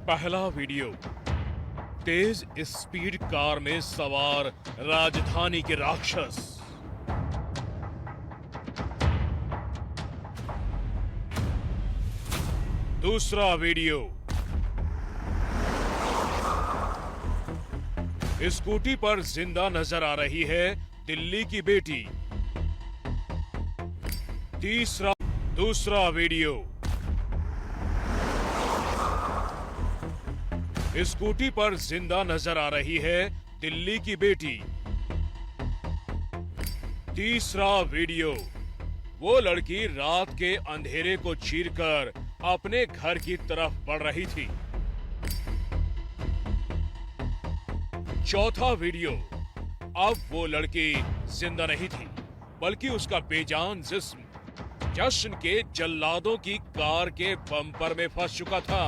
पहला वीडियो। तेज speed car में सवार राजधानी के राक्षस। दूसरा वीडियो। स्कूटी पर जिंदा नजर आ रही है दिल्ली की बेटी। दूसरा वीडियो। स्कूटी पर जिंदा नजर आ रही है दिल्ली की बेटी। तीसरा वीडियो। वो लड़की रात के अंधेरे को चीरकर अपने घर की तरफ बढ़ रही थी। चौथा वीडियो। अब वो लड़की जिंदा नहीं थी, बल्कि उसका बेजान जिस्म जश्न के जल्लादों की कार के बम्पर में फंस चुका था।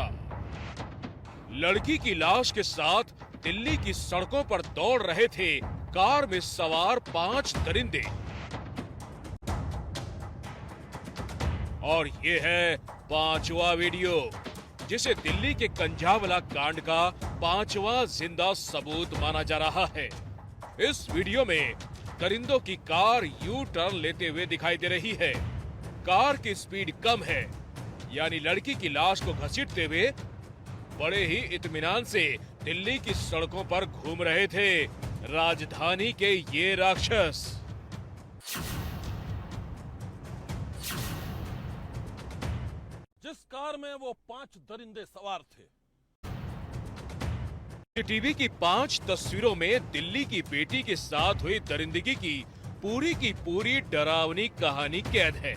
लड़की की लाश के साथ दिल्ली की सड़कों पर दौड़ रहे थे कार में सवार 5 दरिंदे। और ये है 5वां वीडियो, जिसे दिल्ली के कंझावला कांड का 5वां जिंदा सबूत माना जा रहा है। इस वीडियो में दरिंदों की कार यू टर्न लेते हुए दिखाई दे रही है। कार की स्पीड कम है, यानी लड़की की लाश को घसीटते हुए बड़े ही इत्मीनान से दिल्ली की सड़कों पर घूम रहे थे राजधानी के ये राक्षस। जिस कार में वो 5 दरिंदे सवार थे। टीवी की 5 तस्वीरों में दिल्ली की बेटी के साथ हुई दरिंदगी की पूरी डरावनी कहानी कैद है।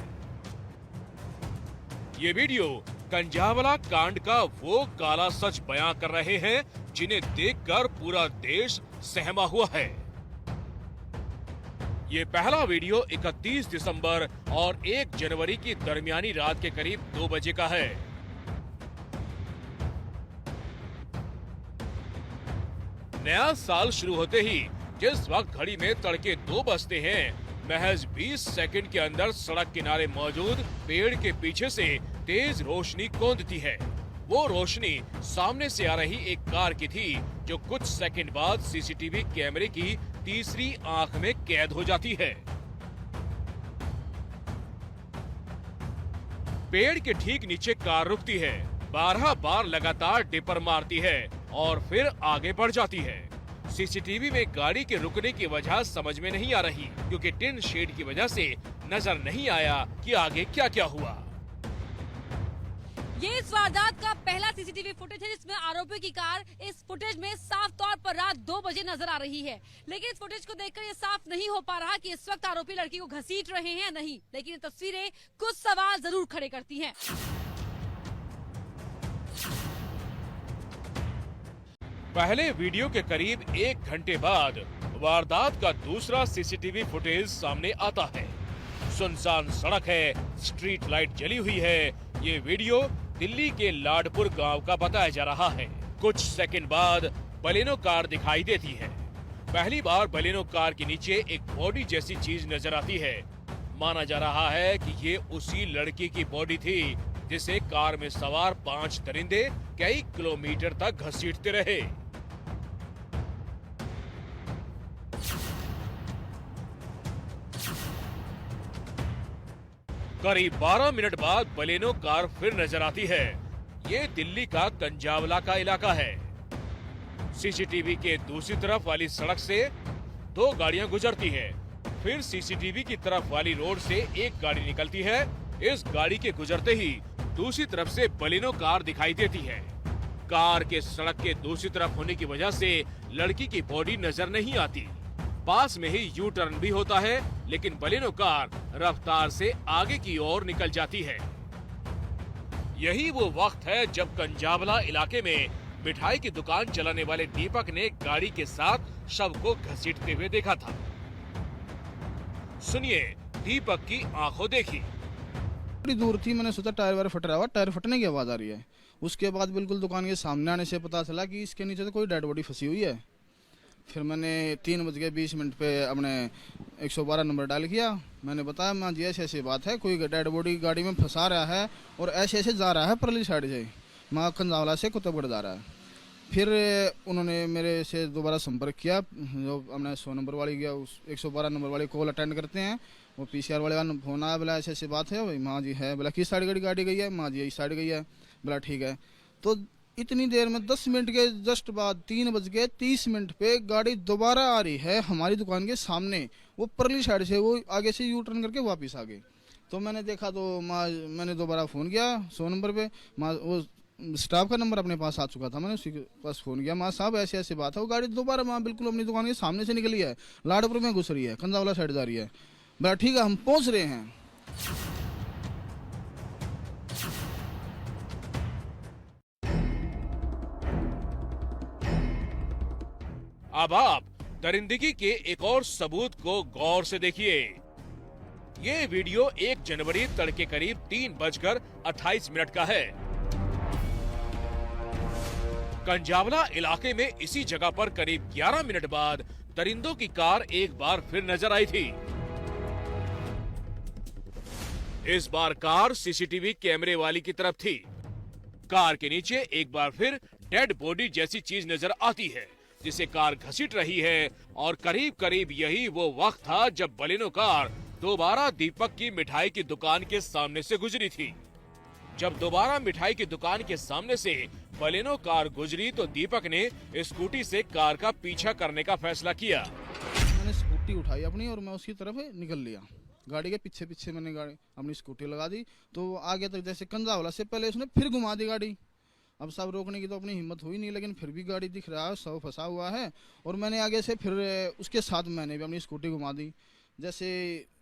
ये वीडियो कंझावला कांड का वो काला सच बयां कर रहे हैं जिन्हें देखकर पूरा देश सहमा हुआ है। ये पहला वीडियो 31 दिसंबर और 1 जनवरी की दरमियानी रात के करीब 2 बजे का है। नया साल शुरू होते ही जिस वक्त घड़ी में तड़के 2 बजते हैं, महज 20 सेकंड के अंदर सड़क किनारे मौजूद पेड़ के पीछे से तेज रोशनी कौंधती है। वो रोशनी सामने से आ रही एक कार की थी, जो कुछ सेकंड बाद सीसीटीवी कैमरे की तीसरी आंख में कैद हो जाती है। पेड़ के ठीक नीचे कार रुकती है, 12 बार लगातार डिपर मारती है और फिर आगे बढ़ जाती है। सीसीटीवी में गाड़ी के रुकने की वजह समझ में नहीं आ रही, क्योंकि टिन शेड की वजह से नजर नहीं आया कि आगे क्या क्या हुआ। ये इस वारदात का पहला सीसीटीवी फुटेज है, जिसमें आरोपी की कार इस फुटेज में साफ तौर पर रात 2 बजे नजर आ रही है। लेकिन इस फुटेज को देखकर ये साफ नहीं हो पा रहा कि इस वक्त आरोपी लड़की को घसीट रहे हैं या नहीं। लेकिन ये तस्वीरें कुछ सवाल जरूर खड़े करती हैं। पहले वीडियो के करीब 1 घंटे बाद वारदात का दूसरा सीसीटीवी फुटेज सामने आता है। सुनसान सड़क है, स्ट्रीट लाइट जली हुई है। ये वीडियो दिल्ली के लाडपुर गांव का बताया जा रहा है। कुछ सेकंड बाद बलेनो कार दिखाई देती है। पहली बार बलेनो कार के नीचे एक बॉडी जैसी चीज नजर आती है। माना जा रहा है कि ये उसी लड़की की बॉडी थी जिसे कार में सवार 5 दरिंदे कई किलोमीटर तक घसीटते रहे। करीब 12 मिनट बाद बलेनो कार फिर नजर आती है। ये दिल्ली का कंझावला का इलाका है। सीसीटीवी के दूसरी तरफ वाली सड़क से 2 गाड़ियां गुजरती हैं। फिर सीसीटीवी की तरफ वाली रोड से एक गाड़ी निकलती है। इस गाड़ी के गुजरते ही दूसरी तरफ से बलेनो कार दिखाई देती है। कार के सड़क के दूसरी तरफ होने की वजह से लड़की की बॉडी नजर नहीं आती। पास में ही यू टर्न भी होता है, लेकिन बलेनो कार रफ्तार से आगे की ओर निकल जाती है। यही वो वक्त है जब कंझावला इलाके में मिठाई की दुकान चलाने वाले दीपक ने गाड़ी के साथ शव को घसीटते हुए देखा था। सुनिए दीपक की आंखों देखी। थोड़ी दूर थी, मैंने सोचा टायर वायर फट रहा हुआ, टायर फटने की आवाज आ रही है। उसके बाद बिल्कुल दुकान के सामने आने से पता चला कि इसके नीचे तो कोई डेड बॉडी फंसी हुई है। फिर मैंने 3:20 पे अपने 112 नंबर डायल किया। मैंने बताया माँ जी ऐसी ऐसी बात है, कोई डेड बॉडी गाड़ी में फंसा रहा है और ऐसे ऐसे जा रहा है परली साइड से। माँ कंजावला से कुतुबगढ़ जा रहा है। फिर उन्होंने मेरे से दोबारा संपर्क किया, जो हमने 100 नंबर वाली गया, उस 112 नंबर वाली कॉल अटेंड करते हैं, वो पीसीआर वाले का फोन आया, बोला ऐसी बात है भाई। माँ जी है, बोला किस साइड गाड़ी गई है, माँ जी इस साइड गई है, बोला ठीक है। तो इतनी देर में 10 मिनट के जस्ट बाद 3:30 पे गाड़ी दोबारा आ रही है हमारी दुकान के सामने, वो परली साइड से, वो आगे से यू टर्न करके वापस आ गए। तो मैंने देखा तो माँ, मैंने दोबारा फ़ोन किया 100 नंबर पे, माँ वो स्टाफ का नंबर अपने पास आ चुका था, मैंने उसी के पास फ़ोन किया, माँ साहब ऐसी ऐसी बात है, वो गाड़ी दोबारा माँ बिल्कुल अपनी दुकान के सामने से निकली है, लाडपुर में घुस रही है, कंजावला साइड जा रही है। बोला ठीक है हम पहुँच रहे हैं। अब आप दरिंदगी के एक और सबूत को गौर से देखिए। ये वीडियो 1 जनवरी तड़के करीब 3:28 का है। कंजावला इलाके में इसी जगह पर करीब 11 मिनट बाद दरिंदों की कार एक बार फिर नजर आई थी। इस बार कार सीसीटीवी कैमरे वाली की तरफ थी। कार के नीचे एक बार फिर डेड बॉडी जैसी चीज नजर आती है, जिसे कार घसीट रही है, और करीब करीब यही वो वक्त था जब बलेनो कार दोबारा दीपक की मिठाई की दुकान के सामने से गुजरी थी। जब दोबारा मिठाई की दुकान के सामने से बलेनो कार गुजरी तो दीपक ने स्कूटी से कार का पीछा करने का फैसला किया। मैंने स्कूटी उठाई अपनी और मैं उसकी तरफ निकल लिया, गाड़ी के पीछे पीछे मैंने गाड़ी अपनी स्कूटी लगा दी। तो आगे तक जैसे कंजावला से पहले उसने फिर घुमा दी गाड़ी। अब सब रोकने की तो अपनी हिम्मत हुई नहीं, लेकिन फिर भी गाड़ी दिख रहा है, सब फंसा हुआ है, और मैंने आगे से फिर उसके साथ मैंने भी अपनी स्कूटी घुमा दी। जैसे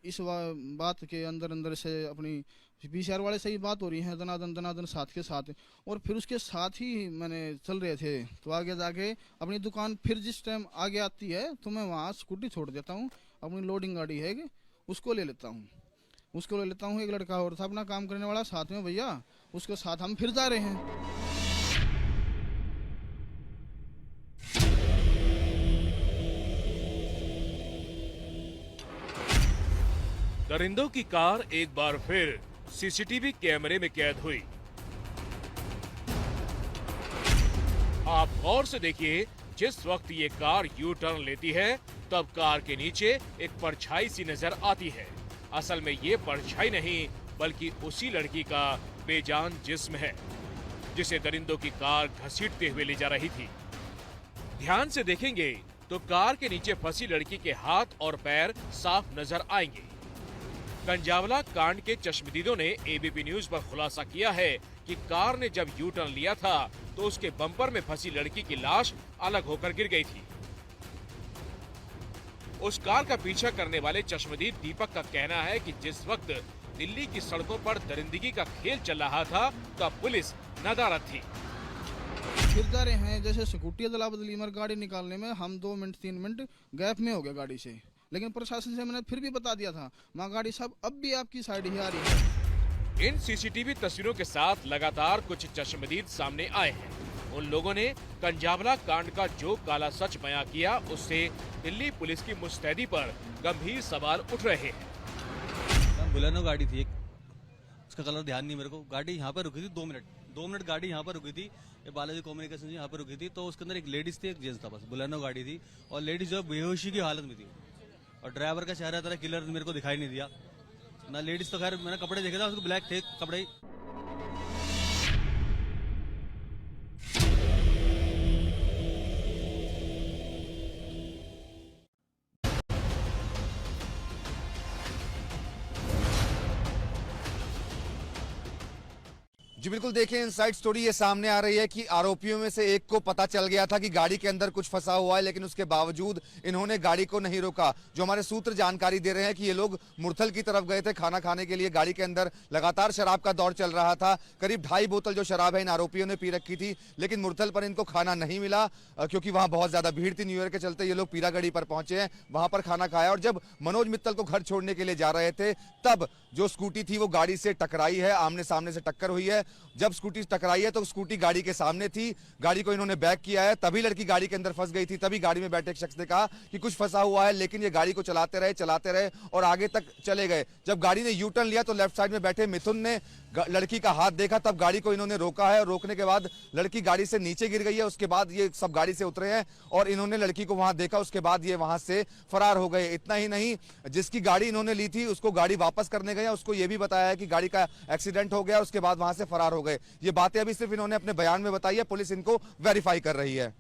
इस बात के अंदर अंदर से अपनी पीसीआर वाले से ही बात हो रही है, दनादन साथ के साथ, और फिर उसके साथ ही मैंने चल रहे थे। तो आगे जाके अपनी दुकान फिर जिस टाइम आगे आती है तो मैं वहाँ स्कूटी छोड़ देता हूँ, अपनी लोडिंग गाड़ी है उसको ले लेता हूँ। एक लड़का और था अपना काम करने वाला साथ में भैया, उसके साथ हम फिर जा रहे हैं। दरिंदों की कार एक बार फिर सीसीटीवी कैमरे में कैद हुई। आप गौर से देखिए, जिस वक्त ये कार यू टर्न लेती है तब कार के नीचे एक परछाई सी नजर आती है। असल में ये परछाई नहीं बल्कि उसी लड़की का बेजान जिस्म है, जिसे दरिंदों की कार घसीटते हुए ले जा रही थी। ध्यान से देखेंगे तो कार के नीचे फंसी लड़की के हाथ और पैर साफ नजर आएंगे। कंजावला कांड के चश्मदीदों ने एबीपी न्यूज पर खुलासा किया है कि कार ने जब यू टर्न लिया था तो उसके बम्पर में फंसी लड़की की लाश अलग होकर गिर गई थी। उस कार का पीछा करने वाले चश्मदीद दीपक का कहना है कि जिस वक्त दिल्ली की सड़कों पर दरिंदगी का खेल चल रहा था तब पुलिस नदारद थी। फिर जा रहे हैं, जैसे स्कूटी अदला बदली में गाड़ी निकालने में हम 2 मिनट 3 मिनट गैप में हो गया गाड़ी से, लेकिन प्रशासन से मैंने फिर भी बता दिया था, माँ गाड़ी साहब अब भी आपकी साइड ही आ रही है। इन सीसीटीवी तस्वीरों के साथ लगातार कुछ चश्मदीद सामने आए हैं। उन लोगों ने कंजावला कांड का जो काला सच बयां किया, उससे दिल्ली पुलिस की मुस्तैदी पर गंभीर सवाल उठ रहे हैं। बुलेनो गाड़ी थी एक, उसका कलर ध्यान नहीं मेरे को, गाड़ी यहाँ पर रुकी थी 2 मिनट गाड़ी यहाँ पर रुकी थी, ये बालाजी कम्युनिकेशन यहाँ पर रुकी थी। तो उसके अंदर एक लेडीज थी एक जेंट्स था, बस बुलेनो गाड़ी थी, और लेडीज जो बेहोशी की हालत में थी, और ड्राइवर का चेहरा तरह क्लियर मेरे को दिखाई नहीं दिया ना। लेडीज तो खैर मैंने कपड़े देखे था, उसको ब्लैक थे कपड़े। जी बिल्कुल, देखिए इनसाइड स्टोरी ये सामने आ रही है कि आरोपियों में से एक को पता चल गया था कि गाड़ी के अंदर कुछ फंसा हुआ है, लेकिन उसके बावजूद इन्होंने गाड़ी को नहीं रोका। जो हमारे सूत्र जानकारी दे रहे हैं कि ये लोग मुरथल की तरफ गए थे खाना खाने के लिए, गाड़ी के अंदर लगातार शराब का दौर चल रहा था। करीब 2.5 बोतल जो शराब है इन आरोपियों ने पी रखी थी, लेकिन मुरथल पर इनको खाना नहीं मिला क्योंकि वहां बहुत ज्यादा भीड़ थी। न्यू ईयर के चलते ये लोग पीरागढ़ी पर पहुंचे हैं, वहां पर खाना खाया, और जब मनोज मित्तल को घर छोड़ने के लिए जा रहे थे तब जो स्कूटी थी वो गाड़ी से टकराई है, आमने सामने से टक्कर हुई है। जब स्कूटी टकराई है तो स्कूटी गाड़ी के सामने थी, गाड़ी को इन्होंने बैक किया है, तभी लड़की गाड़ी के अंदर फंस गई थी। तभी गाड़ी में बैठे एक शख्स ने कहा कि कुछ फंसा हुआ है, लेकिन ये गाड़ी को चलाते रहे और आगे तक चले गए। जब गाड़ी ने यू टर्न लिया तो लेफ्ट साइड में बैठे मिथुन ने लड़की का हाथ देखा तब गाड़ी को इन्होंने रोका है और रोकने के बाद लड़की गाड़ी से नीचे गिर गई है। उसके बाद ये सब गाड़ी से उतरे हैं और इन्होंने लड़की को वहां देखा, उसके बाद ये वहां से फरार हो गए। इतना ही नहीं, जिसकी गाड़ी इन्होंने ली थी उसको गाड़ी वापस करने गए, उसको ये भी बताया है कि गाड़ी का एक्सीडेंट हो गया, उसके बाद वहां से फरार हो गए। ये बातें अभी सिर्फ इन्होंने अपने बयान में बताई है, पुलिस इनको वेरीफाई कर रही है।